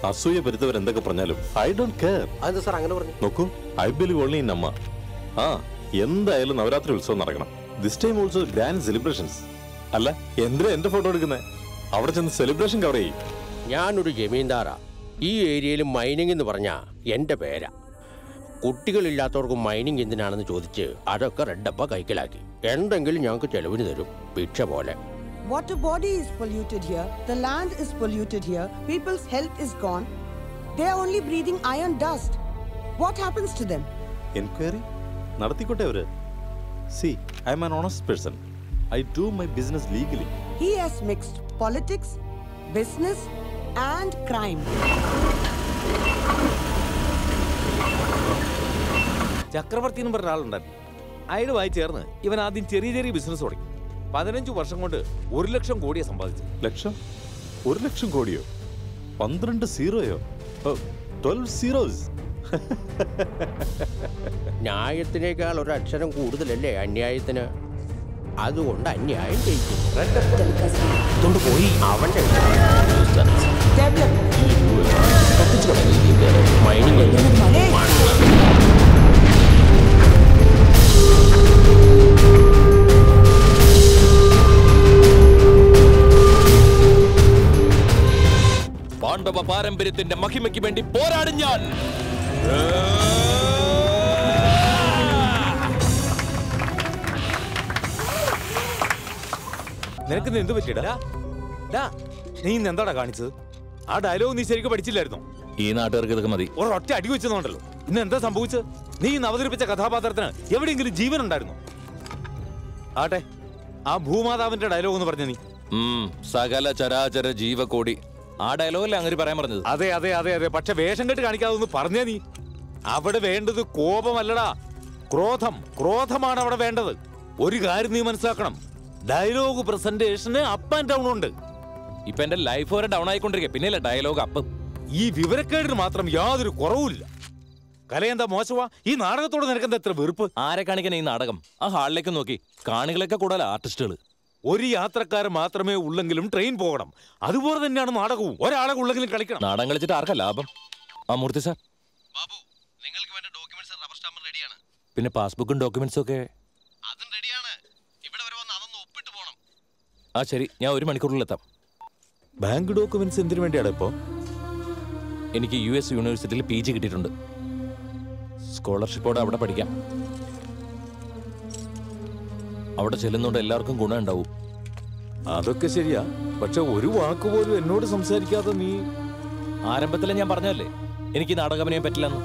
അസൂയ വരുത്തവർ എന്തൊക്കെ പറഞ്ഞാലും ഐ ഡോണ്ട് കെയർ. അതെന്താ സാർ അങ്ങനെ പറഞ്ഞു? നോക്കൂ, ഐ ബിലീവ് ഓൺലി ഇൻ അമ്മ. ആ, എന്തായാലും നവരാത്രി ഉത്സവം നടക്കണം. This time also grand celebrations. അല്ല, എന്തിനാ എന്റെ ഫോട്ടോ എടുക്കുന്നത്? അവിടെ ചെന്ന് സെലിബ്രേഷൻ കവർ ചെയ്യും. ഞാനൊരു ജമീന്ദാറാ. ഈ ഏരിയയിൽ മൈനിങ് എന്ന് പറഞ്ഞാ എന്റെ പേരാ. കുട്ടികളില്ലാത്തവർക്ക് മൈനിങ് എന്തിനാണെന്ന് ചോദിച്ച് അതൊക്കെ റെഡപ്പ കൈക്കലാക്കി. എന്തെങ്കിലും ഞങ്ങൾക്ക് ചെലവിന് തരും, ഭിക്ഷ പോലെ. Water body is polluted here, the land is polluted here, people's health is gone. They are only breathing iron dust. What happens to them? Enquiry നടത്തിക്കോട്ടെ അവര്. See, I am an honest person. I do my business legally. He has mixed politics, business and crime. ചക്രവർത്തി എന്ന് പറഞ്ഞ ആളുണ്ടായിരുന്നു. അയാളുമായി ചേർന്ന് ഇവൻ ആദ്യം ചെറിയ ചെറിയ ബിസിനസ് തുടങ്ങി. 15 വർഷം കൊണ്ട് 1 ലക്ഷം കോടിയെ സമ്പാദിച്ചു. ലക്ഷം? 1 ലക്ഷം കോടിയോ? 12 സീറോയോ? 12 സീറോസ്. ന്യായത്തിനേക്കാൾ ഒരു അക്ഷരം കൂടുതലല്ലേ അന്യായത്തിന്? അതുകൊണ്ട് അന്യായം ചെയ്യിക്കും. അവന്റെ മൈനിങ് പാണ്ഡവ പാരമ്പര്യത്തിന്റെ മഹിമയ്ക്ക് വേണ്ടി പോരാടും ഞാൻ. നിനക്ക് എന്ത് പറ്റിയടാ? നീ ഇന്ന് എന്താടാ കാണിച്ചത്? ആ ഡയലോഗ് നീ ശരിക്കും പഠിച്ചില്ലായിരുന്നോ? ഈ നാട്ടുകാർക്ക് ഇതൊക്കെ മതി. ഒരൊറ്റ അടി വെച്ചതുകൊണ്ടല്ലോ ഇന്ന് എന്താ സംഭവിച്ചത്? നീ ഇന്ന് അവതരിപ്പിച്ച കഥാപാത്രത്തിന് എവിടെയെങ്കിലും ജീവൻ ഉണ്ടായിരുന്നു? ആട്ടെ, ആ ഭൂമാതാവിന്റെ ഡയലോഗ് എന്ന് പറഞ്ഞ നീ. സകല ചരാചര ജീവകോടി. ആ ഡയലോഗല്ലേ അങ്ങനെ പറയാൻ പറഞ്ഞത്? അതെ അതെ അതെ അതെ. പക്ഷെ വേഷം കെട്ട് കാണിക്കാതെ പറഞ്ഞേ നീ. അവിടെ വേണ്ടത് കോപമല്ലടാ, ക്രോധം. ക്രോധമാണ് അവിടെ വേണ്ടത്. ഒരു കാര്യം നീ മനസ്സിലാക്കണം, ഡയലോഗ് പ്രസന്റേഷന് അപ്പ് ആൻഡ് ഡൗൺ ഉണ്ട്. ഇപ്പൊ എന്റെ ലൈഫ് വരെ ഡൗൺ ആയിക്കൊണ്ടിരിക്കുക, പിന്നെയല്ലേ ഡയലോഗ് അപ്പ്. ഈ വിവരക്കേടിന് മാത്രം യാതൊരു കുറവുമില്ല. കലയെന്താ മോശമാ? ഈ നാടകത്തോട് നിനക്കെന്താ എത്ര വെറുപ്പ്? ആരെ കാണിക്കാൻ ഈ നാടകം? ആ ഹാളിലേക്ക് നോക്കി, കാണികളൊക്കെ കൂടുതൽ ആർട്ടിസ്റ്റുകൾ. ഒരു യാത്രക്കാരൻ മാത്രമേ ഉള്ളെങ്കിലും ട്രെയിൻ പോകണം. അതുപോലെ തന്നെയാണ് നാടകവും. ഒരാളെ ഉള്ളെങ്കിലും കളിക്കണം. നാടകം കളിച്ചിട്ട് ആർക്കാ ലാഭം? ആ മൂർത്തി സാർ, ബാബു, നിങ്ങൾക്ക് വേണ്ട ഡോക്യുമെന്റ്സ് റബ്ബർ സ്റ്റാമ്പ് റെഡിയാണ്. പിന്നെ പാസ്ബുക്കും ഡോക്യുമെന്റ്സും ഒക്കെ അതും റെഡിയാണ്. ഇവിടെ വരെ വന്ന് അതൊന്ന് ഒപ്പിട്ട് പോണം. ആ ശരി, ഞാൻ 1 മണിക്കൂറിൽ എത്താം. ബാങ്ക് ഡോക്യുമെന്റ്സ് എന്തിനു വേണ്ടിയാണ് ഇപ്പോ? എനിക്ക് US യൂണിവേഴ്സിറ്റിയിൽ PG കിട്ടിയിട്ടുണ്ട്. സ്കോളർഷിപ്പോടെ അവിടെ പഠിക്കാം. അവിടെ ചെല്ലുന്നോണ്ട് എല്ലാവർക്കും ഗുണം ഉണ്ടാവും. അതൊക്കെ ശരിയാ. പക്ഷെ ഒരു വാക്ക് പോലും എന്നോട് സംസാരിക്കാതെ നീ. ആരംഭത്തിലെ ഞാൻ പറഞ്ഞല്ലേ എനിക്ക് നാടകമനയെ പറ്റില്ലെന്ന്.